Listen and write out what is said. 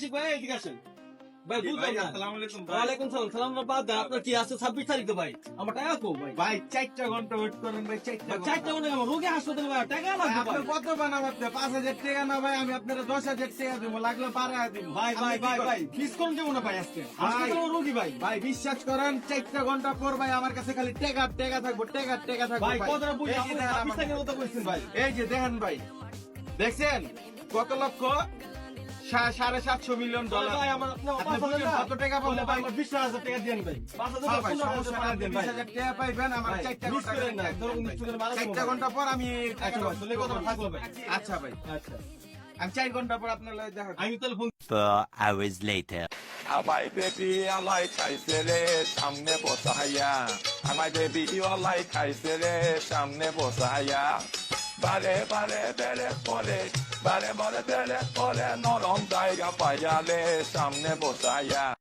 আশিক ভাই এদিকে আসেন ভাই বুঝলাম না। আসসালামু আলাইকুম ভাই। ওয়ালাইকুম সালাম। সালাম বাদ দেন, আপনার কি আছে 26 তারিখ তো ভাই, আমার টাকা কো ভাই। ভাই 4টা ঘন্টা ওয়েট করেন ভাই, 4টা ভাই, ঘন্টা। চারটা মনে আমার রোগী হাসপাতালে ভাই, টাকা ভাই, লাগবে আপনার ভাই। কত বানাবাতে 5,000 টাকা না ভাই, আমি আপনার 10,000 টাকা দেবো, লাগলে 12 দিব। ভাই ভাই আপনি কি ভাই করেন? ভাই ডিসকাউন্ট দেবো না ভাই আজকে, ভাই। হাসপাতালে আমার রোগী ভাই। ভাই বিশ্বাস করেন 4টা ঘন্টা পর ভাই আমার কাছে খালি টাকা থাকবো, টাকা থাকবো ভাই ভাই। কতটা বুঝি, এই যে আপনি দেখেন 26 আমার- তারিখের কথা বলছেন ভাই। এই যে দেখেন ভাই, দেখছেন কত লক্ষ? 750 মিলিয়ন ডলার। ভাই আমার আপনার আপনি 5,000 বুঝলেন না? কত টাকা পাবো বলে ভাই? আমার 20,000 টাকা দেন ভাই। 5,000 হ্যাঁ ভাই, 15,000 সমস্যা টাকা নাই, দেন ভাই। 20,000 টাকা পাইবেন, আমার ভাই, 4টা মিস ঘন্টা করেন না, ধরুন ভাই। মিস করেন, মানুষ 4টা ভাই। ঘন্টা পর আমি আচ্ছা ভাই, তাহলে কথা থাকলো ভাই। আচ্ছা ভাই, আচ্ছা আমি 4 ঘন্টা পর আপনার লগে দেখা আমি তাহলে phone 4 hours later. My baby, I like I said it, I'm never tired. My baby, you are like I said it, I'm never tired. Bale, bale, no long die, I'm never tired.